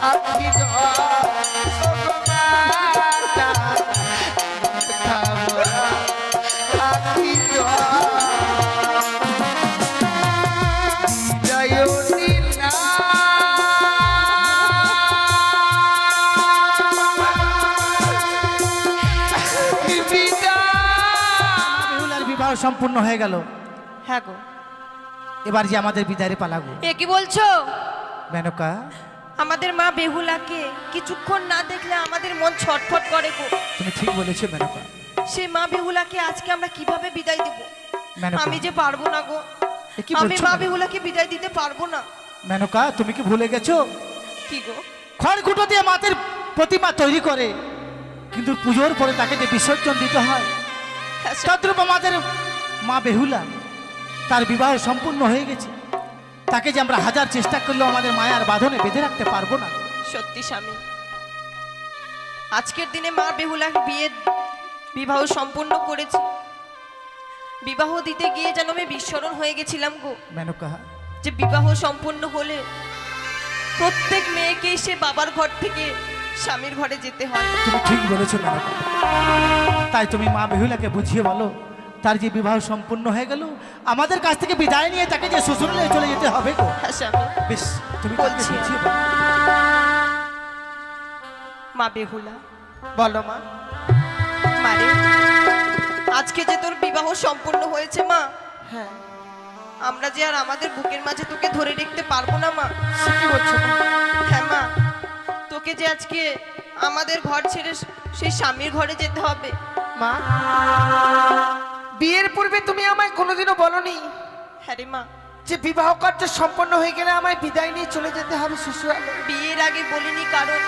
আখি সম্পূর্ণ হয়ে গেল। হ্যাঁ গো, এবার যে আমাদের বিদায়ের পালা গো। এ কি বলছো? মেনকা, আমাদের মা বেহুলাকে কিছুক্ষণ না দেখলে আমাদের মন ছটফট করে গো। তুমি ঠিক বলেছো মেনকা। সেই মা বেহুলাকে আজকে আমরা কিভাবে বিদায় দেব? মেনকা, আমি যে পারবো না গো, এ কি আমি বলছো মা মেনকা? বেহুলাকে বিদায় দিতে পারবো না। মেনকা, তুমি কি ভুলে গেছো? কি গো? খড়কুটো দিয়ে মাটির প্রতিমা তৈরি করে, কিন্তু পুজোর পরে তাকে যে বিসর্জন দিতে হয়, তদ্রূপ আমাদের মা বেহুলা তার বিবাহ সম্পূর্ণ হয়ে গেছে। তাকে যে আমরা হাজার চেষ্টা করলেও আমাদের মায়ার বাঁধনে বেঁধে রাখতে পারবো না। সত্যি স্বামী, আজকের দিনে মা বেহুলা বিবাহ সম্পূর্ণ করেছে। বিবাহ দিতে গিয়ে যেন আমি বিস্মরণ হয়ে গেছিলাম গো। মেনকা, যে বিবাহ সম্পূর্ণ হলে প্রত্যেক মেয়েকেই সে বাবার ঘর থেকে স্বামীর ঘরে যেতে হয়। তুমি ঠিক বলেছো মেনকা। তাই তুমি মা বেহুলাকে বুঝিয়ে বলো, তার যে বিবাহ সম্পূর্ণ হয়ে গেল, আমাদের কাছ থেকে বিদায় নিয়ে তাকে যে শ্বশুরালয়ে চলে যেতে হবে গো। হ্যাঁ স্বামী, বেশ, তুমি বলছি। বুঝিয়ে বলো। মা বেহুলা, বলো মা। মারে, আজকে যে তোর বিবাহ সম্পূর্ণ হয়েছে মা, হ্যাঁ, আমরা যে আর আমাদের বুকের মাঝে তোকে ধরে রাখতে পারবো না মা। সে কি বলছো মা? হ্যাঁ মা, তোকে যে আজকে আমাদের ঘর ছেড়ে সেই স্বামীর ঘরে যেতে হবে। মা, বিয়ের পূর্বে তুমি আমায় কোনোদিনও বলনি হ্যাঁ রে মা, যে বিবাহ কার্য সম্পন্ন হয়ে গেলে আমায় বিদায় নিয়ে চলে যেতে হবে শ্বশুরালয়ে। বিয়ের আগে বলিনি, কারণ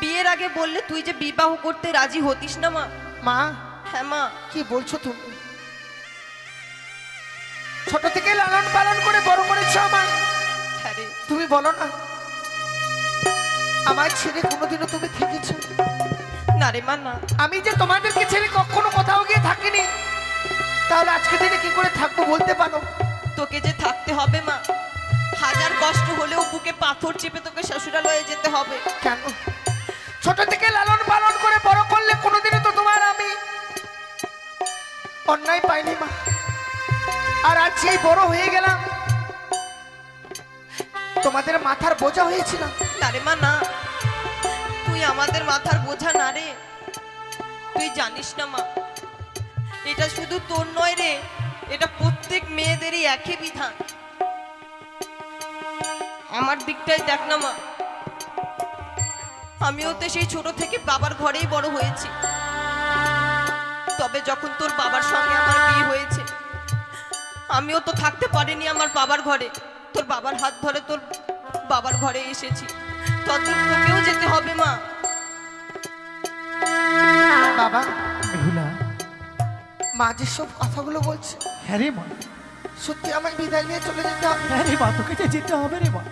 বিয়ের আগে বললে তুই যে বিবাহ করতে রাজি হতিস না মা। মা, হ্যাঁ মা, কি বলছো তুমি? ছোট থেকে লালন পালন করে বড় করেছো আমায়, হ্যাঁ রে। তুমি বলো না আমায় ছেড়ে কোনোদিনও তুমি থেকেছো? না রে মা, না। আমি যে তোমাদেরকে ছেড়ে কখনো কোথাও গিয়ে থাকিনি, তাহলে আজকে দিনে কি করে থাকবো বলতে পারো? তোকে যে থাকতে হবে মা, হাজার কষ্ট হলেও বুকে পাথর চেপে তোকে শ্বশুরালয়ে যেতে হবে। কেন? ছোট থেকে লালন পালন করে বড় করলে কোনোদিনও তো তোমার আমি অন্যায় পাইনি মা। আর আজ এই বড় হয়ে গেলাম, তোমাদের মাথার বোঝা হয়েছিলাম। না রে মা, না, তুই আমাদের মাথার বোঝা না রে। তুই জানিস না মা, এটা শুধু তোর নয় রে, এটা প্রত্যেক মেয়েদেরই একই বিধান। আমার দিকটাই দেখ না মা, আমিও তো সেই ছোট থেকে বাবার ঘরেই বড় হয়েছি। তবে যখন তোর বাবার সঙ্গে আমার বিয়ে হয়েছে, আমিও তো থাকতে পারিনি আমার বাবার ঘরে। তোর বাবার হাত ধরে তোর বাবার ঘরে এসেছি, ততদিন তোকেও যেতে হবে মা। বাবা, বেহুলা, মা যে সব কথাগুলো বলছে, হ্যাঁ রে মা, সত্যি আমায় বিদায় নিয়ে চলে যেতে হবে? হ্যাঁ রে মা, তোকে যে যেতে হবে রে মা।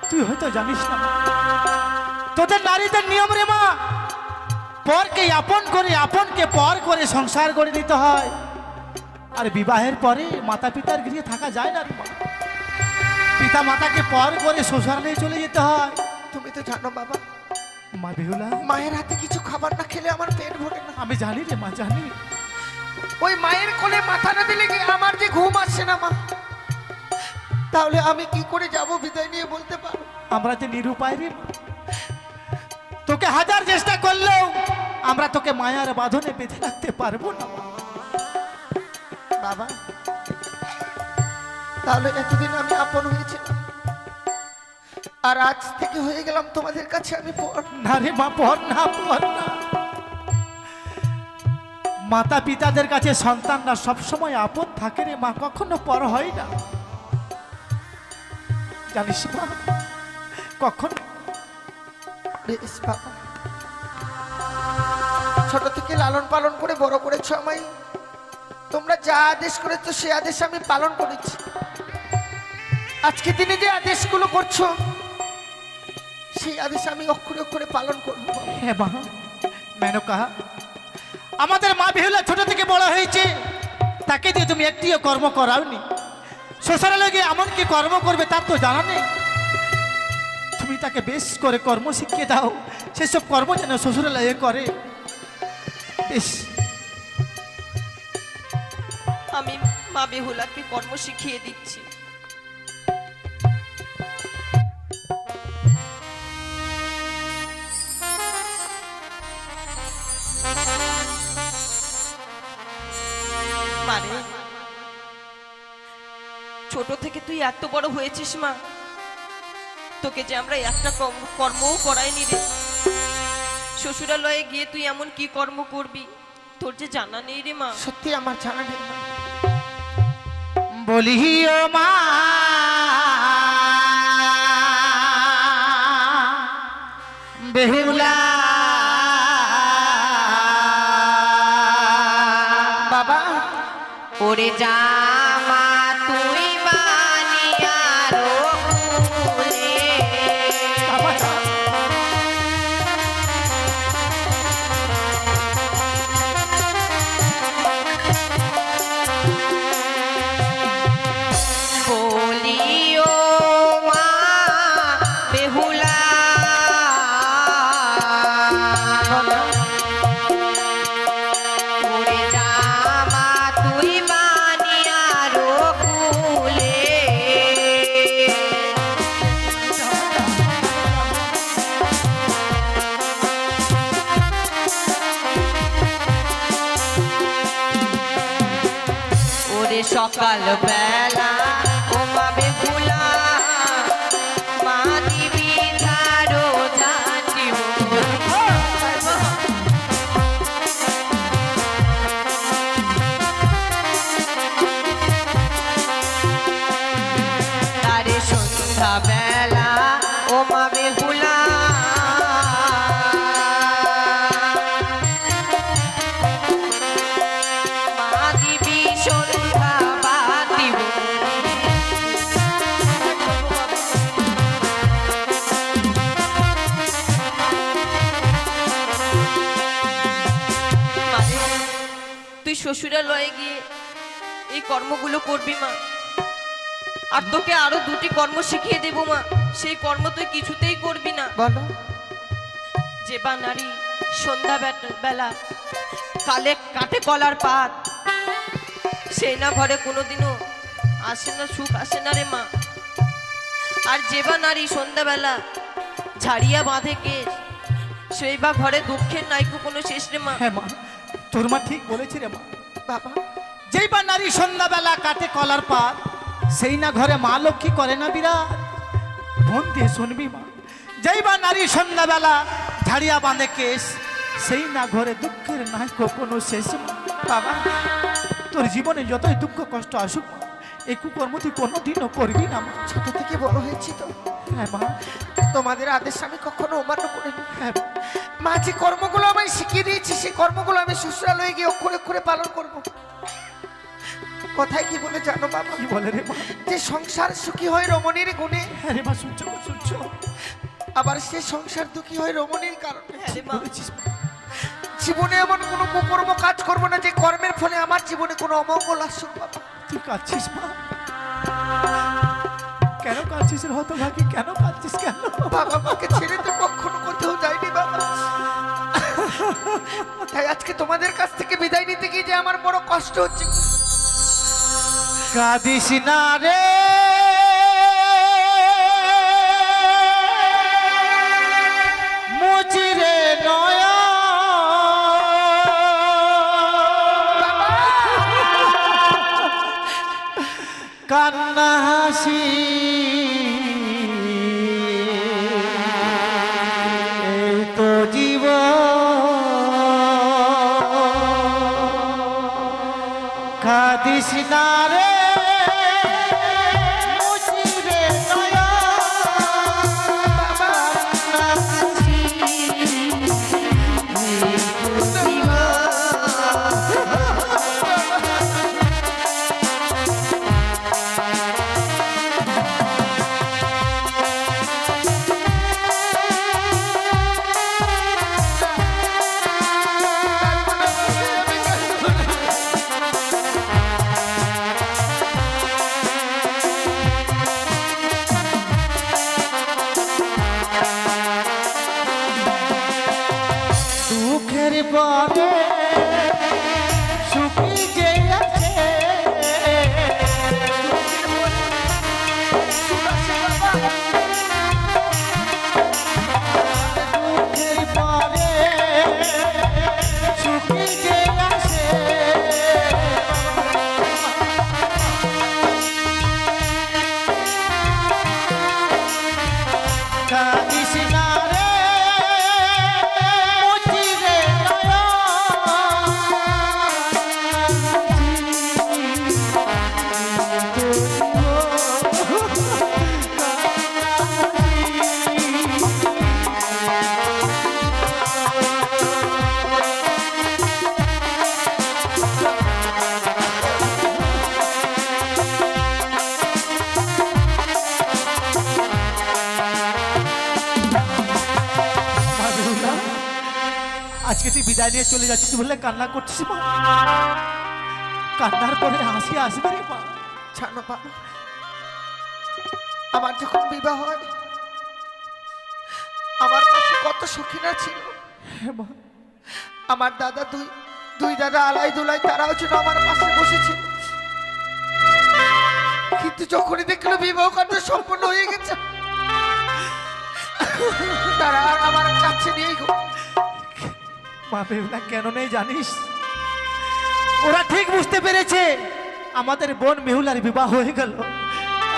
তুই হয়তো জানিস না মা, তোদের নারীদের নিয়ম রে মা, পরকে আপন করে, আপনকে পর করে সংসার করে নিতে হয়। আর বিবাহের পরে মাতা পিতার গৃহে থাকা যায় না রে মা। পিতা মাতাকে পর করে শ্বশুরালয়ে চলে যেতে হয়। তুমি তো জানো বাবা, মা বেহুলা, মায়ের হাতে কিছু খাবার না খেলে আমার পেট ভরে না। আমি জানি রে মা, জানি। ওই মায়ের কোলে মাথা না দিলে কি আমার যে ঘুম আসছে না মা। তাহলে আমি কি করে যাব বিদায় নিয়ে বলতে পারো? আমরা যে নিরুপায় রে মা। তোকে হাজার চেষ্টা করলেও আমরা তোকে মায়ার বাঁধনে বেঁধে রাখতে পারবো না মা। বাবা, তাহলে এতদিন আমি আপন হয়েছিলাম, আর আজ থেকে হয়ে গেলাম তোমাদের কাছে আমি পর। না রে মা, পর না, পর না। মাতা পিতাদের কাছে সন্তানরা সবসময় আপন থাকে রে মা, কখনো পর হয় না, জানিস মা। কখন বেশ বাবা, ছোট থেকে লালন পালন করে বড় করেছো আমায়। তোমরা যা আদেশ করেছো সে আদেশ আমি পালন করেছি। আজকে দিনে যে আদেশগুলো করছো সেই আদেশ আমি অক্ষরে অক্ষরে পালন করবো। হ্যাঁ মা। মেনকা, আমাদের মা বেহুলা ছোট থেকে বড় হয়েছে, তাকে দিয়ে তুমি একটিও কর্ম করাওনি। শ্বশুরালয়ে গিয়ে এমন কি কর্ম করবে তার তো জানা নেই। তুমি তাকে বেশ করে কর্ম শিখিয়ে দাও, সেসব কর্ম যেন শ্বশুরালয়ে করে। বেশ, আমি মা বেহুলাকে কর্ম শিখিয়ে দিচ্ছি। মানে ছোট থেকে তুই এত বড় হয়েছিস মা, তোকে যে আমরা একটা কর্মও করাইনি রে। শ্বশুরালয়ে গিয়ে তুই এমন কি কর্ম করবি তোর যে জানা নেই রে মা। সত্যি আমার জানা নেই মা। বলি ও মা, বেহুলা বাবা, ওরে জামা তুই বানিয়া রোলে। বাবা, বলিও মা বেহুলা, ওরে জামা তুই বানিয়া রোলে। ওরে সকাল বেলা ও মা বেহুলা, মা দিবি ধারো জানিব। তারে সন্ধ্যা বেলা ও মা বেহুলা, মা দিবি সন্ধ্যা বাতিব। মানে তুই শ্বশুরালয়ে গিয়ে এই কর্মগুলো করবি মা, আর তোকে আরো দুটি কর্ম শিখিয়ে দেব মা। সেই কর্ম তুই কিছুতেই করবি না। বলো। যে বা নারী সন্ধ্যা বেলা কালে কাটে কলার পাত, সেই না ঘরে কোনোদিনও আসে না, সুখ আসে না রে মা। আর যে বা নারী সন্ধ্যাবেলা ঝাড়িয়া বাঁধে কেশ, সেই বা ঘরে দুঃখের নাইকো কোনো শেষ রে মা। হ্যাঁ মা, তোর মা ঠিক বলেছি রে মা। বাবা, যেই বা নারী সন্ধ্যাবেলা কাটে কলার পাত, সেই না ঘরে মা লক্ষ্মী করে না বিরাট। মন দিয়ে শুনবি মা, যেই বা নারী সন্ধ্যাবেলা ঝাড়িয়া বাঁধে কেশ, সেই না ঘরে দুঃখের নাই কোনো শেষ মা। বাবা, তোর জীবনে যতই দুঃখ কষ্ট আসুক মা, এই কুকর্ম তুই কোনোদিনও করবি না মা। ছোট থেকে বড় হয়েছি তো, হ্যাঁ মা, তোমাদের আদেশ আমি কখনো অমান্য করিনি। হ্যাঁ মা, যে কর্মগুলো আমায় শিখিয়ে দিয়েছি সেই কর্মগুলো আমি শ্বশুরালয়ে গিয়ে অক্ষরে অক্ষরে পালন করব। কথায় কি বলে জানো বাবা? কি বলে রে মা? যে সংসার সুখী হয় রমণীর গুণে, হ্যাঁ রে মা, শুনছো গো, শুনছো? আবার সে সংসার দুঃখী হয় রমণীর কারণে। হ্যাঁ রে মা। বলেছিস মা। জীবনে এমন কোনো কুকর্ম কাজ করবো না যে কর্মের ফলে আমার জীবনে কোনো অমঙ্গল আসুক বাবা। তুই কাঁদছিস মা? কেন কাঁদছিস রে হতভাগী? কেন কাঁদছিস কেন? বাবা মাকে ছেড়ে তো কখনো কোথাও যায়নি বাবা, তাই আজকে তোমাদের কাছ থেকে বিদায় নিতে গিয়ে যে আমার বড় কষ্ট হচ্ছে। কাঁদিস না রে মুচিরে নয়া, কান্না হাসি এই তো জীবন। কাঁদিস না রে মুচিরে নয়া, কান্না হাসি এই তো জীবন। পরে সুখী যে আছে দুঃখের পরে সুখী যে আছে কাঁদিস না রে মুচি রে আজকে তুই বিদায় নিয়ে চলে যাচ্ছিস বলে কান্না করছিস মা কান্নার পরে হাসি আসবে রে মা জানো বাবা, আমার যখন বিবাহ হয় আমার পাশে কত সখীরা ছিল। হ্যাঁ মা আমার দাদা দুই দাদা আলাই দুলাই তারাও ছিল আমার পাশে বসেছিল, কিন্তু যখনই দেখলো বিবাহ কার্য সম্পন্ন হয়ে গেছে তারা আর আমার কাছে নিয়েই গো। মা বেহুলা কেন নেই জানিস, ওরা ঠিক বুঝতে পেরেছে আমাদের বোন মেহুলার বিবাহ হয়ে গেল,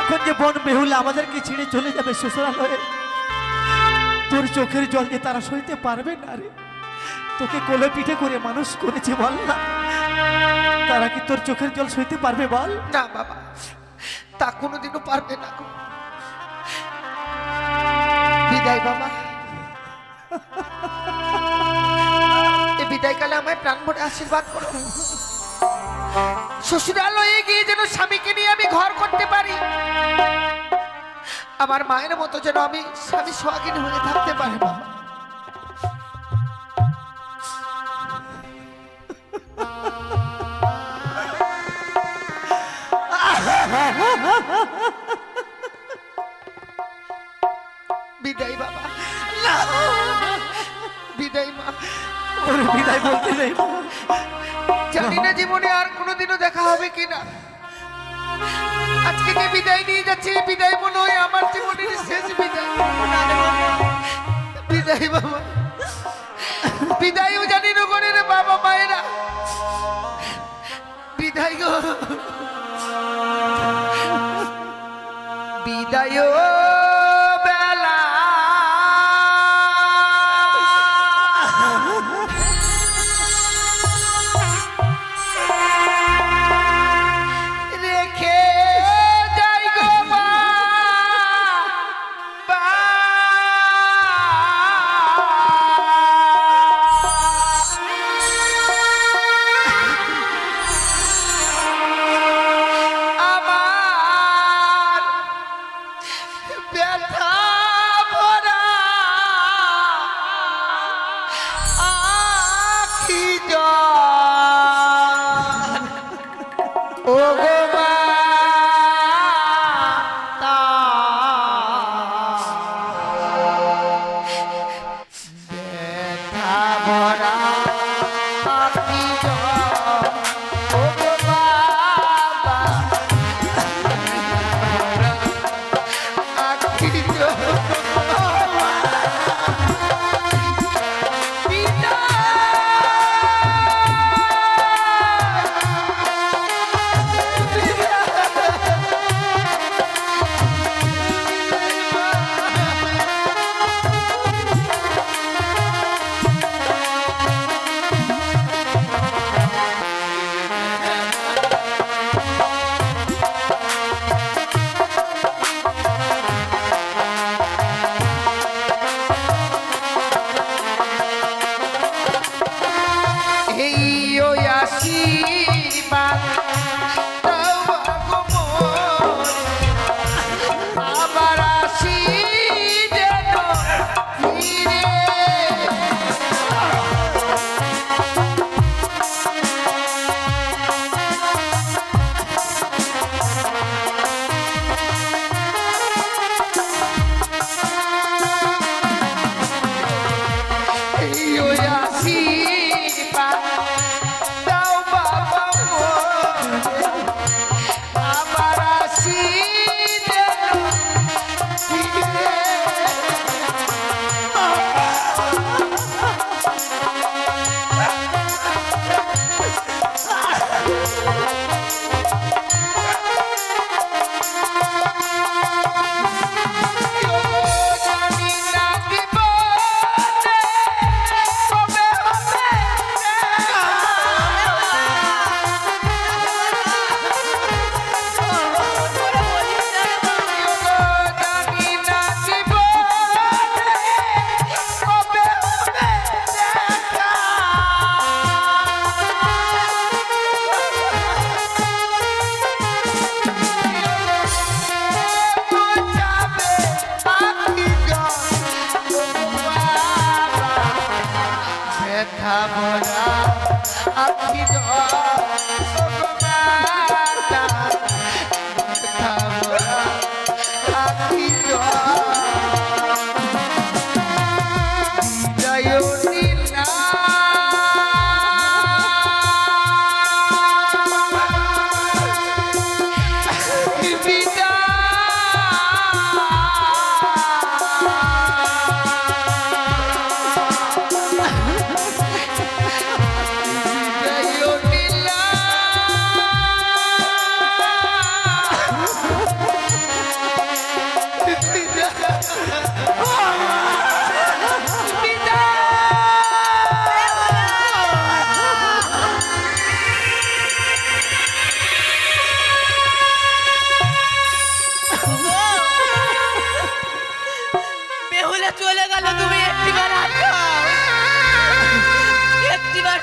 এখন যে বোন মেহুলা আমাদেরকে ছেড়ে চলে যাবে শ্বশুরালয়ে, তোর চোখের জল যে তারা সইতে পারবে না রে। তোকে কোলে পিঠে করে মানুষ করেছে বল না, তারা কি তোর চোখের জল সইতে পারবে বল? না বাবা, তা কোনোদিনও পারবে না গো। বিদায় বাবা, এই বিদায়কালে আমায় প্রাণ ভরে আশীর্বাদ করো। শ্বশুরালয়ে গিয়ে যেন স্বামীকে নিয়ে আমি ঘর করতে পারি, আমার মায়ের মতো যেন আমি স্বামী সোহাগিনী হয়ে থাকতে পারি বাবা। বিদায় বাবা, না বিদায় মা। ওরে বিদায় বলতে নেই, জানি না জীবনে আর কোনোদিনও দেখা হবে কিনা, আজকে যে বিদায় নিয়ে যাচ্ছি এই বিদায় মনে হয় আমার জীবনের শেষ বিদায়। বিদায় বাবা, বিদায়ও জানি না করে রে বাবা মায়েরা, বিদায় গো বিদায় বেলা রেখে যাই গো মা, আমার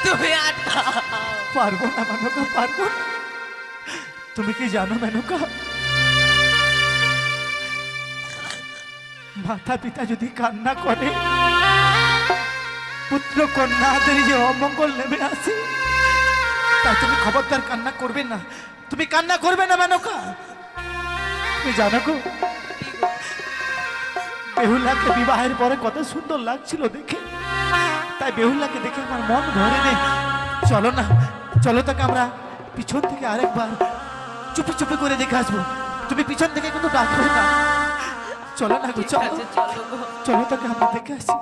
তুমি আটকাও। পারবো না মেনকা, পারবো না। তুমি কি জানো মেনকা, মাতা পিতা যদি কান্না করে, পুত্র কন্যাদের যে অমঙ্গল নেমে আসে, তাই তুমি খবরদার কান্না করবে না, তুমি কান্না করবে না মেনকা। তুমি জানো গো, বেহুলাকে বিবাহের পরে কত সুন্দর লাগছিল দেখে, তাই বেহুলাকে দেখে আমার মন ভরে নেই। চলো না, চলো তাকে আমরা পিছন থেকে আরেকবার চুপি চুপি করে দেখে আসবো। তুমি পিছন থেকে কিন্তু ডাকবে না। চলো না গো, চলো, আচ্ছা, চলো গো। চলো তাকে আমরা দেখে আসি।